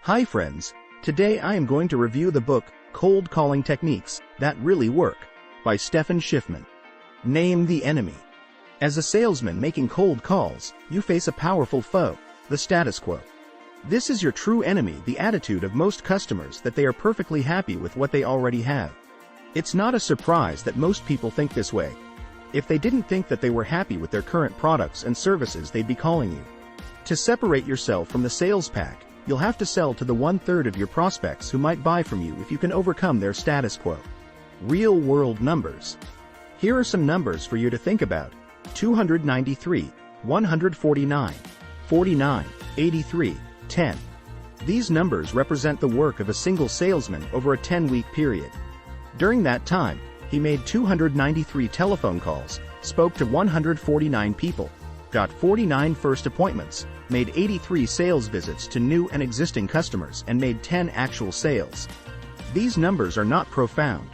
Hi friends, today I am going to review the book, Cold Calling Techniques That Really Work, by Stephan Schiffman. Name the enemy. As a salesman making cold calls, you face a powerful foe, the status quo. This is your true enemy, the attitude of most customers that they are perfectly happy with what they already have. It's not a surprise that most people think this way. If they didn't think that they were happy with their current products and services, they'd be calling you. To separate yourself from the sales pack, you'll have to sell to the 1/3 of your prospects who might buy from you if you can overcome their status quo. Real-world numbers. Here are some numbers for you to think about. 293, 149, 49, 83, 10. These numbers represent the work of a single salesman over a 10-week period. During that time, he made 293 telephone calls, spoke to 149 people, got 49 first appointments, made 83 sales visits to new and existing customers, and made 10 actual sales. These numbers are not profound.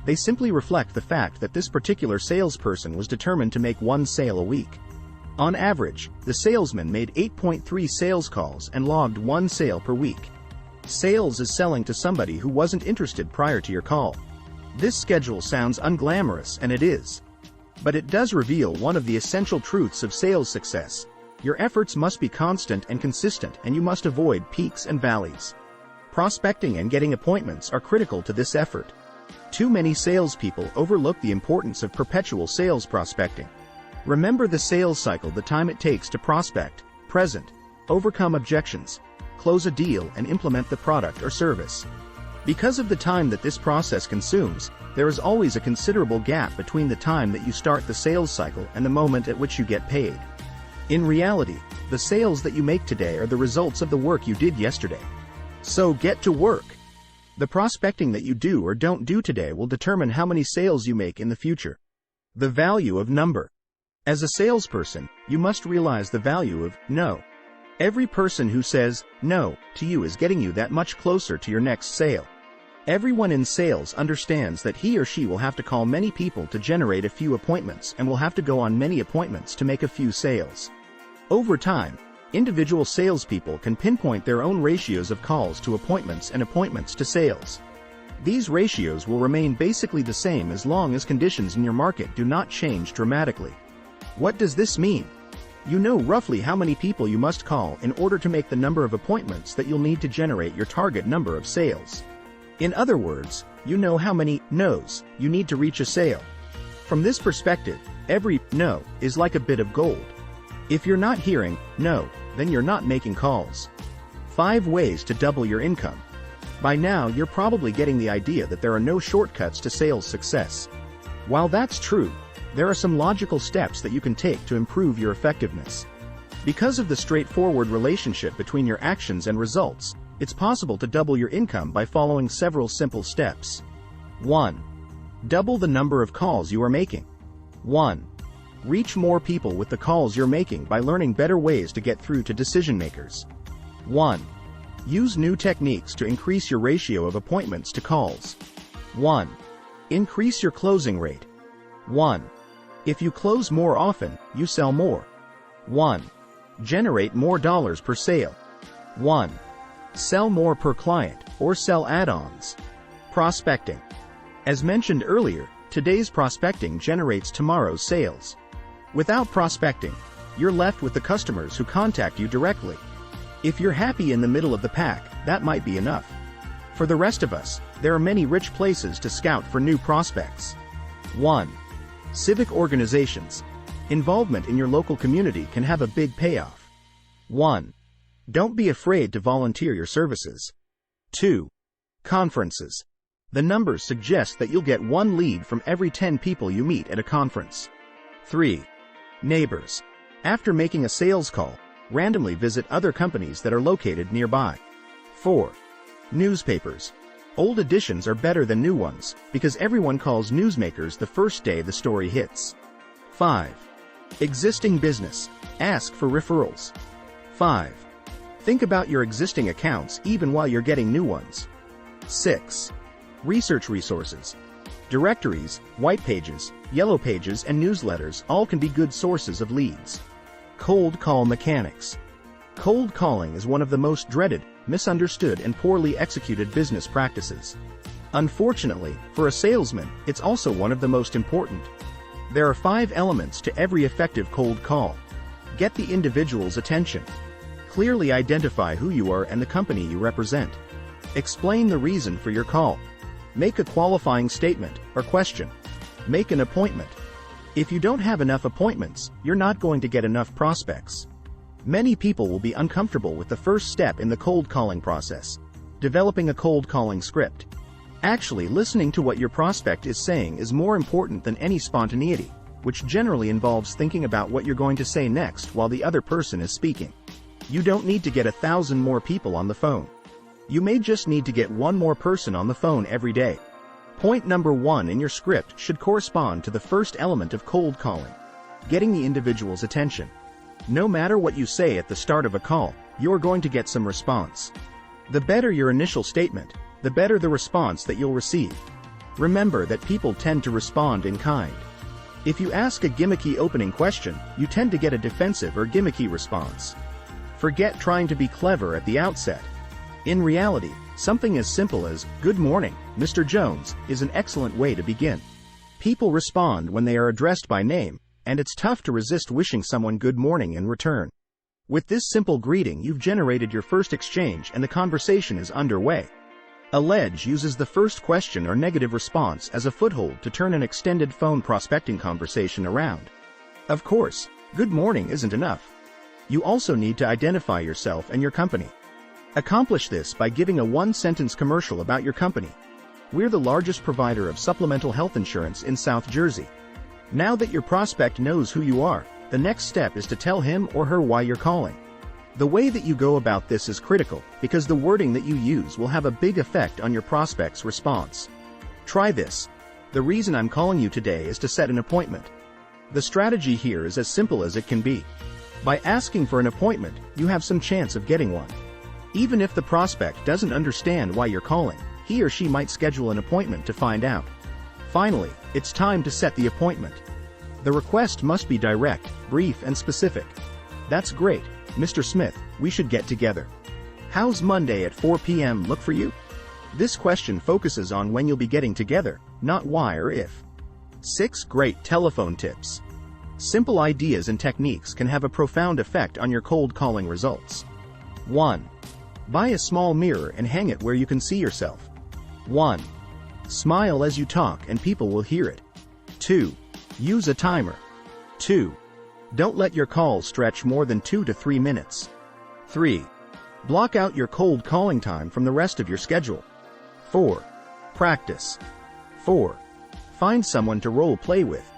They simply reflect the fact that this particular salesperson was determined to make one sale a week. On average, the salesman made 8.3 sales calls and logged one sale per week. Sales is selling to somebody who wasn't interested prior to your call. This schedule sounds unglamorous, and it is. But it does reveal one of the essential truths of sales success. Your efforts must be constant and consistent, and you must avoid peaks and valleys. Prospecting and getting appointments are critical to this effort. Too many salespeople overlook the importance of perpetual sales prospecting. Remember the sales cycle, the time it takes to prospect, present, overcome objections, close a deal, and implement the product or service. Because of the time that this process consumes, there is always a considerable gap between the time that you start the sales cycle and the moment at which you get paid. In reality, the sales that you make today are the results of the work you did yesterday. So get to work. The prospecting that you do or don't do today will determine how many sales you make in the future. The value of number. As a salesperson, you must realize the value of no. Every person who says no to you is getting you that much closer to your next sale. Everyone in sales understands that he or she will have to call many people to generate a few appointments and will have to go on many appointments to make a few sales. Over time, individual salespeople can pinpoint their own ratios of calls to appointments and appointments to sales. These ratios will remain basically the same as long as conditions in your market do not change dramatically. What does this mean? You know roughly how many people you must call in order to make the number of appointments that you'll need to generate your target number of sales. In other words, you know how many no's you need to reach a sale. From this perspective, every no is like a bit of gold. If you're not hearing no, then you're not making calls. 5 ways to double your income. By now, you're probably getting the idea that there are no shortcuts to sales success. While that's true, there are some logical steps that you can take to improve your effectiveness. Because of the straightforward relationship between your actions and results, it's possible to double your income by following several simple steps. 1. Double the number of calls you are making. 1. Reach more people with the calls you're making by learning better ways to get through to decision makers. 1. Use new techniques to increase your ratio of appointments to calls. 1. Increase your closing rate. 1. If you close more often, you sell more. 1. Generate more dollars per sale. 1. Sell more per client, or sell add-ons. Prospecting. As mentioned earlier, today's prospecting generates tomorrow's sales. Without prospecting, you're left with the customers who contact you directly. If you're happy in the middle of the pack, that might be enough. For the rest of us, there are many rich places to scout for new prospects. 1. Civic organizations. Involvement in your local community can have a big payoff. 1. Don't be afraid to volunteer your services. 2. Conferences. The numbers suggest that you'll get 1 lead from every 10 people you meet at a conference. 3. Neighbors. After making a sales call, randomly visit other companies that are located nearby. 4. Newspapers. Old editions are better than new ones, because everyone calls newsmakers the first day the story hits. 5. Existing business. Ask for referrals. 5. Think about your existing accounts even while you're getting new ones. 6. Research resources. Directories, white pages, yellow pages, and newsletters all can be good sources of leads. Cold call mechanics. Cold calling is one of the most dreaded, misunderstood and poorly executed business practices. Unfortunately, for a salesman, it's also one of the most important. There are 5 elements to every effective cold call. Get the individual's attention. Clearly identify who you are and the company you represent. Explain the reason for your call. Make a qualifying statement or question. Make an appointment. If you don't have enough appointments, you're not going to get enough prospects. Many people will be uncomfortable with the first step in the cold calling process, developing a cold calling script. Actually, listening to what your prospect is saying is more important than any spontaneity, which generally involves thinking about what you're going to say next while the other person is speaking. You don't need to get 1,000 more people on the phone. You may just need to get 1 more person on the phone every day. Point number 1 in your script should correspond to the first element of cold calling, getting the individual's attention. No matter what you say at the start of a call, you're going to get some response. The better your initial statement, the better the response that you'll receive. Remember that people tend to respond in kind. If you ask a gimmicky opening question, you tend to get a defensive or gimmicky response. Forget trying to be clever at the outset. In reality, something as simple as, "Good morning, Mr. Jones," is an excellent way to begin. People respond when they are addressed by name, and it's tough to resist wishing someone good morning in return. With this simple greeting, you've generated your first exchange and the conversation is underway. Allege uses the first question or negative response as a foothold to turn an extended phone prospecting conversation around. Of course, good morning isn't enough. You also need to identify yourself and your company. Accomplish this by giving a 1-sentence commercial about your company. We're the largest provider of supplemental health insurance in South Jersey. Now that your prospect knows who you are, the next step is to tell him or her why you're calling. The way that you go about this is critical, because the wording that you use will have a big effect on your prospect's response. Try this. "The reason I'm calling you today is to set an appointment." The strategy here is as simple as it can be. By asking for an appointment, you have some chance of getting one. Even if the prospect doesn't understand why you're calling, he or she might schedule an appointment to find out. Finally, it's time to set the appointment. The request must be direct, brief, and specific. "That's great, Mr. Smith, we should get together. How's Monday at 4 p.m. look for you?" This question focuses on when you'll be getting together, not why or if. 6 great telephone tips. Simple ideas and techniques can have a profound effect on your cold calling results. 1. Buy a small mirror and hang it where you can see yourself. 1. Smile as you talk and people will hear it. 2. Use a timer. 2. Don't let your calls stretch more than 2 to 3 minutes. 3. Block out your cold calling time from the rest of your schedule. 4. Practice. 4. Find someone to role play with.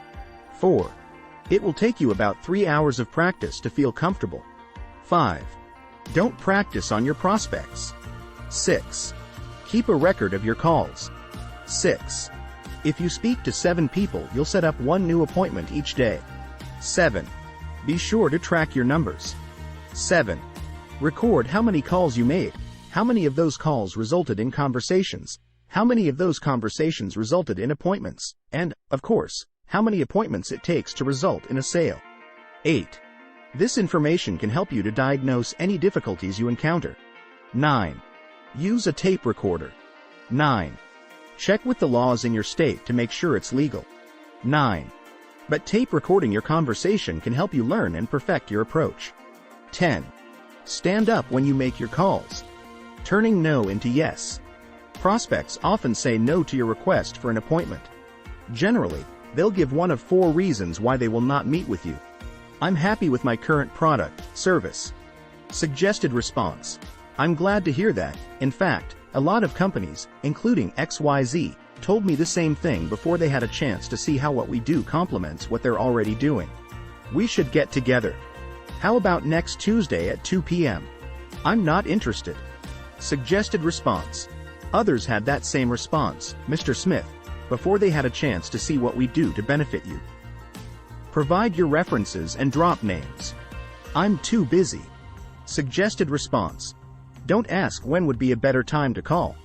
4. It will take you about 3 hours of practice to feel comfortable. 5. Don't practice on your prospects. 6. Keep a record of your calls. 6. If you speak to 7 people, you'll set up 1 new appointment each day. 7. Be sure to track your numbers. 7. Record how many calls you made, how many of those calls resulted in conversations, how many of those conversations resulted in appointments, and, of course, how many appointments it takes to result in a sale. 8. This information can help you to diagnose any difficulties you encounter. 9. Use a tape recorder. 9. Check with the laws in your state to make sure it's legal. 9. But tape recording your conversation can help you learn and perfect your approach. 10. Stand up when you make your calls. Turning no into yes. Prospects often say no to your request for an appointment. Generally, they'll give one of 4 reasons why they will not meet with you. "I'm happy with my current product, service." Suggested response. "I'm glad to hear that. In fact, a lot of companies, including XYZ, told me the same thing before they had a chance to see how what we do complements what they're already doing. We should get together. How about next Tuesday at 2 p.m.? I'm not interested." Suggested response. "Others had that same response, Mr. Smith, before they had a chance to see what we do to benefit you." Provide your references and drop names. "I'm too busy." Suggested response. Don't ask when would be a better time to call.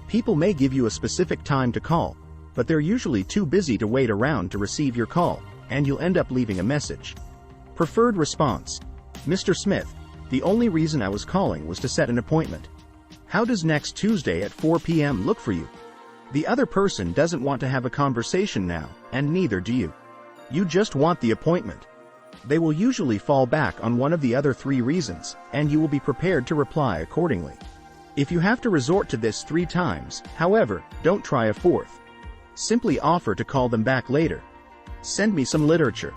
People may give you a specific time to call, but they're usually too busy to wait around to receive your call, and you'll end up leaving a message. Preferred response. "Mr. Smith, the only reason I was calling was to set an appointment. How does next Tuesday at 4 p.m. look for you? The other person doesn't want to have a conversation now, and neither do you. You just want the appointment. They will usually fall back on one of the other 3 reasons, and you will be prepared to reply accordingly. If you have to resort to this 3 times, however, don't try a 4th. Simply offer to call them back later. Send me some literature.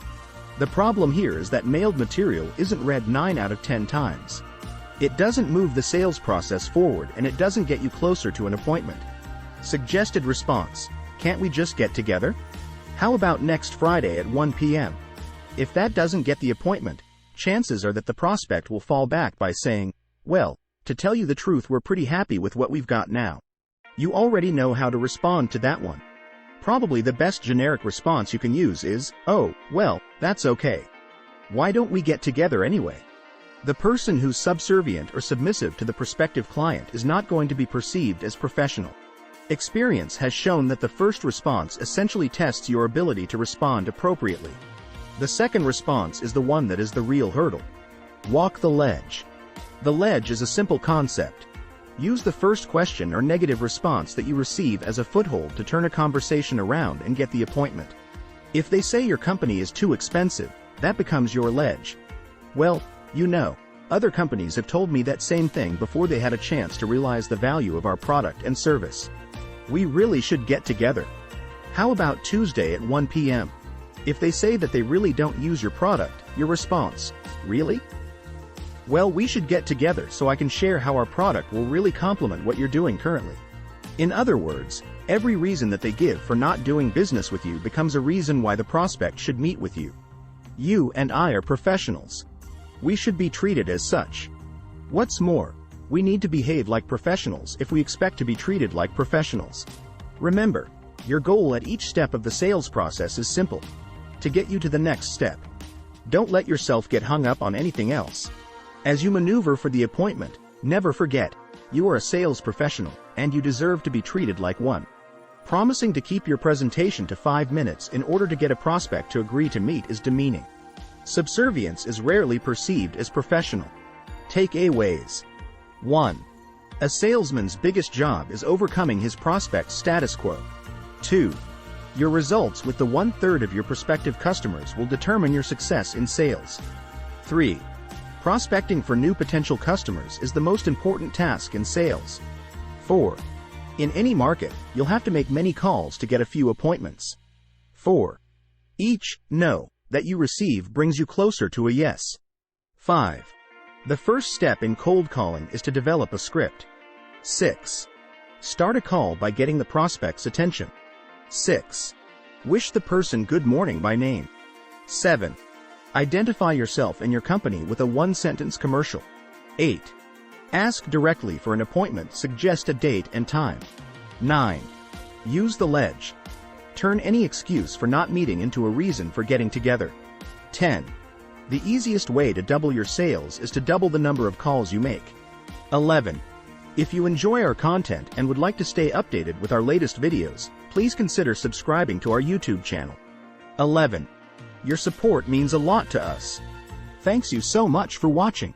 The problem here is that mailed material isn't read 9 out of 10 times. It doesn't move the sales process forward, and it doesn't get you closer to an appointment. Suggested response: can't we just get together? How about next Friday at 1 p.m.? If that doesn't get the appointment, chances are that the prospect will fall back by saying, well, to tell you the truth, we're pretty happy with what we've got now. You already know how to respond to that one. Probably the best generic response you can use is, oh, well, that's okay. Why don't we get together anyway? The person who's subservient or submissive to the prospective client is not going to be perceived as professional. Experience has shown that the first response essentially tests your ability to respond appropriately. The second response is the one that is the real hurdle. Walk the ledge. The ledge is a simple concept. Use the first question or negative response that you receive as a foothold to turn a conversation around and get the appointment. If they say your company is too expensive, that becomes your ledge. Well, you know, other companies have told me that same thing before they had a chance to realize the value of our product and service. We really should get together. How about Tuesday at 1 p.m.? If they say that they really don't use your product, your response: really? Well, we should get together so I can share how our product will really complement what you're doing currently. In other words, every reason that they give for not doing business with you becomes a reason why the prospect should meet with you. You and I are professionals. We should be treated as such. What's more, we need to behave like professionals if we expect to be treated like professionals. Remember, your goal at each step of the sales process is simple: to get you to the next step. Don't let yourself get hung up on anything else. As you maneuver for the appointment, never forget, you are a sales professional, and you deserve to be treated like one. Promising to keep your presentation to 5 minutes in order to get a prospect to agree to meet is demeaning. Subservience is rarely perceived as professional. Take A ways. 1. A salesman's biggest job is overcoming his prospect's status quo. 2. Your results with the 1/3 of your prospective customers will determine your success in sales. 3. Prospecting for new potential customers is the most important task in sales. 4. In any market, you'll have to make many calls to get a few appointments. 4. Each no that you receive brings you closer to a yes. 5. The first step in cold calling is to develop a script. 6. Start a call by getting the prospect's attention. 6. Wish the person good morning by name. 7. Identify yourself and your company with a 1-sentence commercial. 8. Ask directly for an appointment, suggest a date and time. 9. Use the ledge. Turn any excuse for not meeting into a reason for getting together. 10. The easiest way to double your sales is to double the number of calls you make. 11. If you enjoy our content and would like to stay updated with our latest videos, please consider subscribing to our YouTube channel. 11. Your support means a lot to us. Thanks you so much for watching.